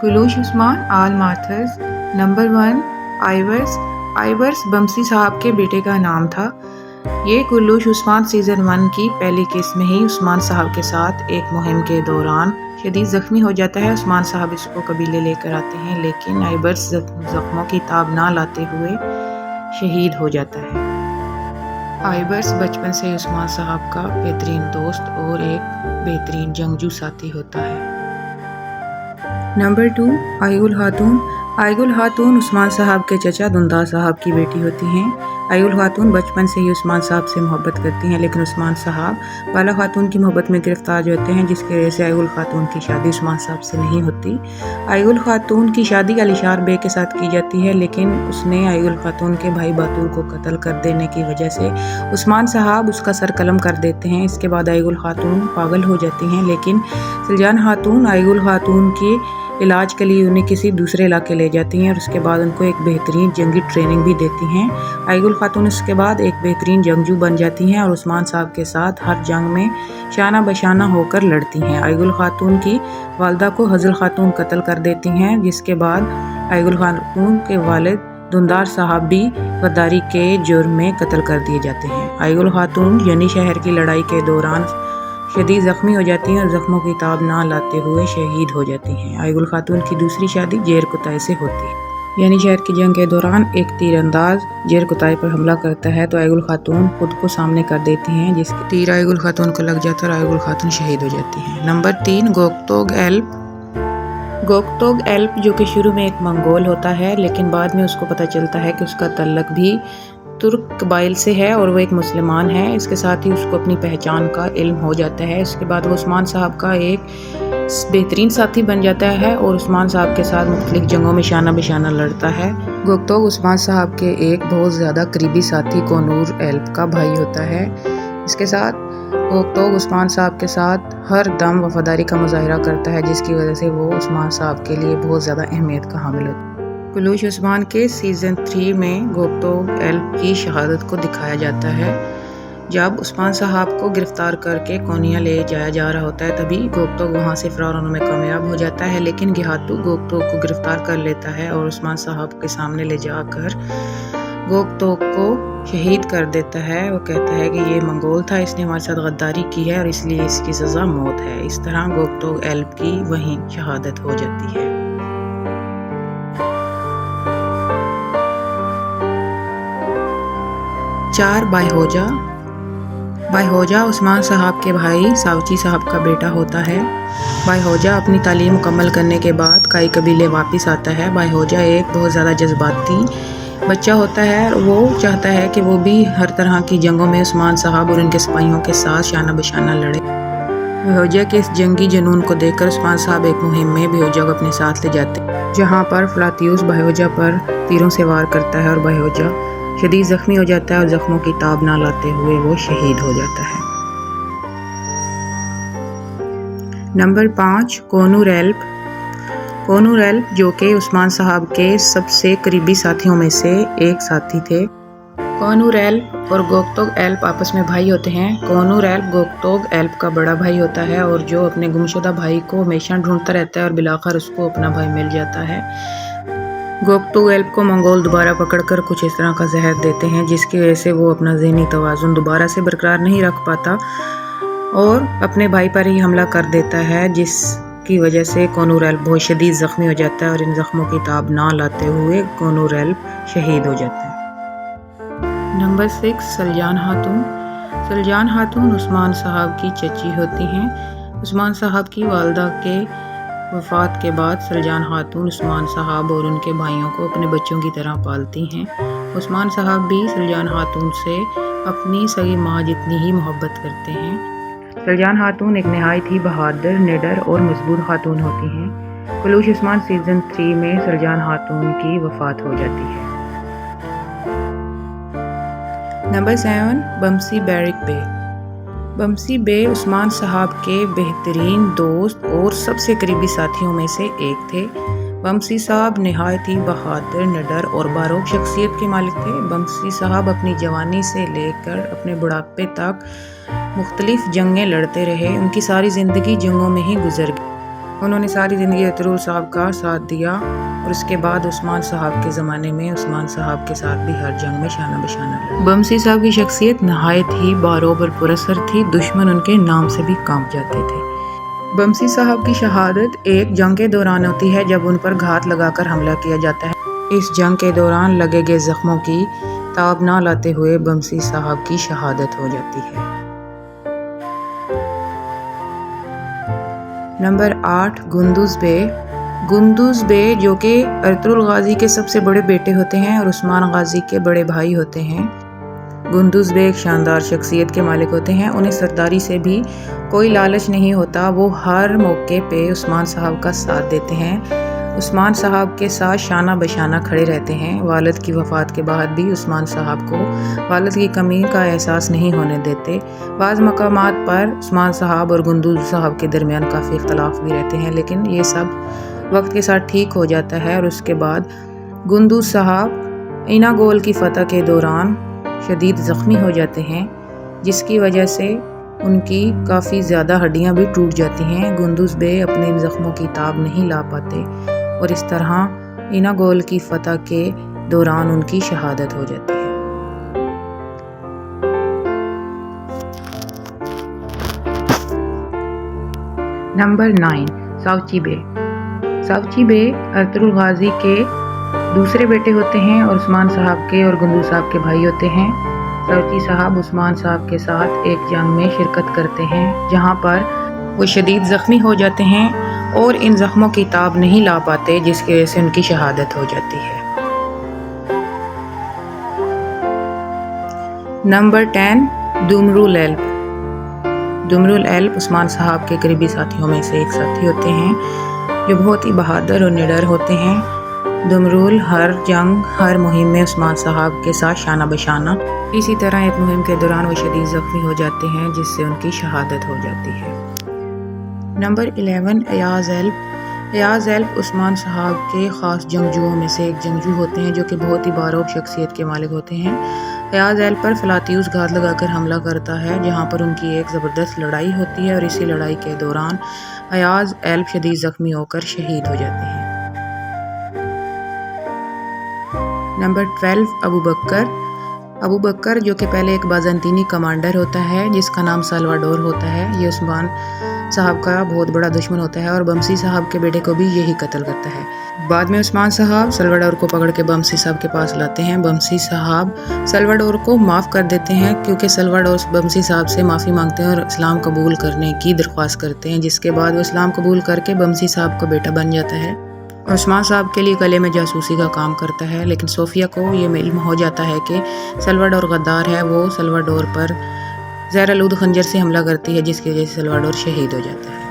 कुलूश उस्मान आल माथर्स। Number 1 आइवर्स। आइवर्स बमसी साहब के बेटे का नाम था। ये कुलूश उस्मान सीज़न 1 की पहली किस्त में ही उस्मान साहब के साथ एक मुहिम के दौरान शदीद ज़ख्मी हो जाता है। उस्मान साहब इसको कबीले लेकर आते हैं, लेकिन आइवर्स ज़ख्मों की ताब ना लाते हुए शहीद हो जाता है। आइवर्स बचपन से उस्मान साहब का बेहतरीन दोस्त और एक बेहतरीन जंगजू साथी होता है। नंबर 2 आयुल खातून। आयुल खातून उस्मान साहब के चचा दुंदार साहब की बेटी होती हैं। आयुल खातून बचपन से ही उस्मान साहब से मोहब्बत करती हैं, लेकिन उस्मान साहब बाला खातून की मोहब्बत में गिरफ्तार होते हैं, जिसकी वजह से आयुल खातून की शादी उस्मान साहब से नहीं होती। आयुल खातून की शादी अलीशार बे के साथ की जाती है, लेकिन उसने आयुल खातून के भाई बातूर को कत्ल कर देने की वजह से उस्मान साहब उसका सर कलम कर देते हैं। इसके बाद आयुल खातून पागल हो जाती हैं, लेकिन सुल्जान खातून आयुल खातून की इलाज के लिए उन्हें किसी दूसरे इलाके ले जाती हैं और उसके बाद उनको एक बेहतरीन जंगी ट्रेनिंग भी देती हैं। आयुल खातून उसके बाद एक बेहतरीन जंगजू बन जाती हैं और उस्मान साहब के साथ हर जंग में शाना बशाना होकर लड़ती हैं। आयुल खातून की वालदा को हज़ल खातून कत्ल कर देती हैं, जिसके बाद आयुल खातून के वालिद दुंदार साहब भी गद्दारी के जुर्म में कत्ल कर दिए जाते हैं। आयुल खातून यानी शहर की लड़ाई के दौरान शदीद ज़ख्मी हो जाती हैं और ज़ख्मों की ताब ना लाते हुए शहीद हो जाती हैं। आयुल खातून की दूसरी शादी जेर कुताई से होती है, यानी शहर की जंग के दौरान एक तीरंदाज जेर कुताई पर हमला करता है तो आयुल खातून खुद को सामने कर देती हैं, जिसके तीर आयुल खातून को लग जाता है और आयुल खातून शहीद हो जाती हैं। नंबर 3 गोकतोग एल्प। गोकतोग एल्प जो कि शुरू में एक मंगोल होता है, लेकिन बाद में उसको पता चलता है कि उसका तल्लक भी तुर्क कबाइल से है और वो एक मुसलमान है। इसके साथ ही उसको अपनी पहचान का इल्म हो जाता है। इसके बाद वो उस्मान साहब का एक बेहतरीन साथी बन जाता है और उस्मान साहब के साथ मुख्तलिफ जंगों में शाना बशाना लड़ता है। गोकतोग उस्मान साहब के एक बहुत ज़्यादा करीबी साथी कोनूर एल्प का भाई होता है। इसके साथ गोकतोग उस्मान साहब के साथ हर दम वफादारी का मुजाहरा करता है, जिसकी वजह से वो उस्मान साहब के लिए बहुत ज़्यादा अहमियत का हामिल होता है। कुलूश उस्मान के सीज़न 3 में गोकतोग एल्प की शहादत को दिखाया जाता है। जब उस्मान साहब को गिरफ्तार करके कोनिया ले जाया जा रहा होता है, तभी गोकतोग वहाँ से फरार होने में कामयाब हो जाता है, लेकिन गिहातू गोकतोग को गिरफ्तार कर लेता है और उस्मान साहब के सामने ले जाकर गोकतोग को शहीद कर देता है। वो कहता है कि ये मंगोल था, इसने हमारे साथ गद्दारी की है और इसलिए इसकी सज़ा मौत है। इस तरह गोकतोग एल्प की वहीं शहादत हो जाती है। 4 बायहोजा। बायहोजा उस्मान साहब के भाई सावची साहब का बेटा होता है। बायहोजा अपनी तालीम मुकम्मल करने के बाद काई कबीले वापस आता है। बायहोजा एक बहुत ज़्यादा जज्बाती बच्चा होता है और वो चाहता है कि वो भी हर तरह की जंगों में उस्मान साहब और उनके सिपाहियों के साथ शाना बशाना लड़े। बायहोजा के इस जंगी जुनून को देखकर उस्मान साहब एक मुहिम में बायहोजा को अपने साथ ले जाते हैं, जहाँ पर फ्लातियुस बायहोजा पर तीरों से वार करता है और बायहोजा शदीद ज़ख्मी हो जाता है और ज़ख्मों की ताब ना लाते हुए वो शहीद हो जाता है। नंबर 5 कोनूर एल्प। कोनूर एल्प जो कि उस्मान साहब के सबसे करीबी साथियों में से एक साथी थे। कोनूर एल्प और गोकतोग एल्प आपस में भाई होते हैं। कोनूर एल्प गोकतोग एल्प का बड़ा भाई होता है और जो अपने गुमशुदा भाई को हमेशा ढूंढता रहता है और बिलाखिर उसको अपना भाई मिल जाता है। गोकतोग एल्प को मंगोल दोबारा पकड़कर कुछ इस तरह का जहर देते हैं, जिसकी वजह से वो अपना ज़हनी तवाज़ुन दोबारा से बरकरार नहीं रख पाता और अपने भाई पर ही हमला कर देता है, जिसकी वजह से कोनूर एल्प बहुत शदीद ज़ख्मी हो जाता है और इन ज़ख्मों की ताब ना लाते हुए कोनूर एल्प शहीद हो जाता है। नंबर 6 सलजान खातून। सलजान खातून उस्मान साहब की चची होती हैं। उस्मान साहब की वालदा के वफ़ात के बाद सलजान खातून उस्मान साहब और उनके भाइयों को अपने बच्चों की तरह पालती हैं। उस्मान साहब भी सलजान खातून से अपनी सगी माँ जितनी ही मोहब्बत करते हैं। सलजान खातून एक नहायत ही बहादुर, निडर और मजबूत खातून होती हैं। कुलूश उस्मान सीज़न 3 में सलजान खातून की वफ़ात हो जाती है। नंबर 7 बमसी बैरिक बे। बमसी बे उस्मान साहब के बेहतरीन दोस्त और सबसे करीबी साथियों में से एक थे। बमसी साहब नहायत ही बहादुर, निडर और बारोक शख्सियत के मालिक थे। बमसी साहब अपनी जवानी से लेकर अपने बुढ़ापे तक मुख्तलिफ जंगें लड़ते रहे। उनकी सारी ज़िंदगी जंगों में ही गुजर गई। انہوں نے ساری زندگی ارطغرل صاحب کا ساتھ دیا اور اس کے بعد عثمان صاحب کے زمانے میں عثمان صاحب کے ساتھ بھی ہر جنگ میں شانہ بشانہ لڑا۔ بمسی صاحب کی شخصیت نہایت ہی باروب اور پراثر تھی، دشمن ان کے نام سے بھی کانپ جاتے تھے۔ بمسی صاحب کی شہادت ایک جنگ کے دوران ہوتی ہے جب ان پر گھات لگا کر حملہ کیا جاتا ہے۔ اس جنگ کے دوران لگے گئے زخموں کی تاب نہ لاتے ہوئے بمسی صاحب کی شہادت ہو جاتی ہے۔ نمبر 8 گندوز بے۔ گندوز بے جو کہ ارطغرل غازی کے سب سے بڑے بیٹے ہوتے ہیں اور عثمان غازی کے بڑے بھائی ہوتے ہیں۔ گندوز بے ایک شاندار شخصیت کے مالک ہوتے ہیں، انہیں سرداری سے بھی کوئی لالچ نہیں ہوتا، وہ ہر موقع پہ عثمان صاحب کا ساتھ دیتے ہیں، عثمان صاحب کے ساتھ شانہ بشانہ کھڑے رہتے ہیں۔ والد کی وفات کے بعد بھی عثمان صاحب کو والد کی کمی کا احساس نہیں ہونے دیتے۔ بعض مقامات پر عثمان صاحب اور گندوز صاحب کے درمیان کافی اختلاف بھی رہتے ہیں، لیکن یہ سب وقت کے ساتھ ٹھیک ہو جاتا ہے اور اس کے بعد گندوز صاحب اینا گول کی فتح کے دوران شدید زخمی ہو جاتے ہیں، جس کی وجہ سے ان کی کافی زیادہ ہڈیاں بھی ٹوٹ جاتی ہیں۔ گندوز بے اپنے ان زخموں کی تاب نہیں لا پاتے اور اس طرح اینا گول کی فتح کے دوران ان کی شہادت ہو جاتی ہے۔ نمبر 9 ساوچی بے۔ ساوچی بے ارطغرل غازی کے دوسرے بیٹے ہوتے ہیں اور عثمان صاحب کے اور گندوز صاحب کے بھائی ہوتے ہیں۔ ساوچی صاحب عثمان صاحب کے ساتھ ایک جنگ میں شرکت کرتے ہیں جہاں پر وہ شدید زخمی ہو جاتے ہیں اور ان زخموں کی تاب نہیں لا پاتے، جس کی وجہ سے ان کی شہادت ہو جاتی ہے۔ Number 10 Dumrul Alp. Dumrul Alp Osman صاحب کے قریبی ساتھیوں میں سے ایک ساتھی ہوتے ہیں جو بہت ہی بہادر اور نڈر ہوتے ہیں۔ دمرول ہر جنگ ہر مہم میں عثمان صاحب کے ساتھ شانہ بشانہ، اسی طرح ایک مہم کے دوران وہ شدید زخمی ہو جاتے ہیں جس سے ان کی شہادت ہو جاتی ہے۔ Number 11 Ayaz Alp. Ayaz Alp Osman صاحب کے خاص جنگجوؤں میں سے ایک جنگجو ہوتے ہیں جو کہ بہت ہی باروب شخصیت کے مالک ہوتے ہیں۔ ایاز ایلپ پر فلاتیوس گھات لگا کر حملہ کرتا ہے جہاں پر ان کی ایک زبردست لڑائی ہوتی ہے اور اسی لڑائی کے دوران ایاز ایلپ شدید زخمی ہو کر شہید ہو جاتے ہیں۔ نمبر 12 ابو بکر۔ ابو بکر جو کہ پہلے ایک بازنطینی کمانڈر ہوتا ہے جس کا نام سلواڈور ہوتا ہے، یہ عثمان صاحب کا بہت بڑا دشمن ہوتا ہے اور بمسی صاحب کے بیٹے کو بھی یہی قتل کرتا ہے۔ بعد میں عثمان صاحب سلواڈور کو پکڑ کے بمسی صاحب کے پاس لاتے ہیں۔ بمسی صاحب سلواڈور کو معاف کر دیتے ہیں کیونکہ سلواڈور بمسی صاحب سے معافی مانگتے ہیں اور اسلام قبول کرنے کی درخواست کرتے ہیں، جس کے بعد وہ اسلام قبول کر کے بمسی صاحب کا بیٹا بن جاتا ہے اور عثمان صاحب کے لیے قلعے میں جاسوسی کا کام کرتا ہے۔ لیکن صوفیہ کو یہ علم ہو جاتا ہے کہ سلواڈور غدار ہے، وہ سلواڈور پر زہر آلود خنجر سے حملہ کرتی ہے جس کی وجہ سے سلواڈور شہید ہو جاتا ہے۔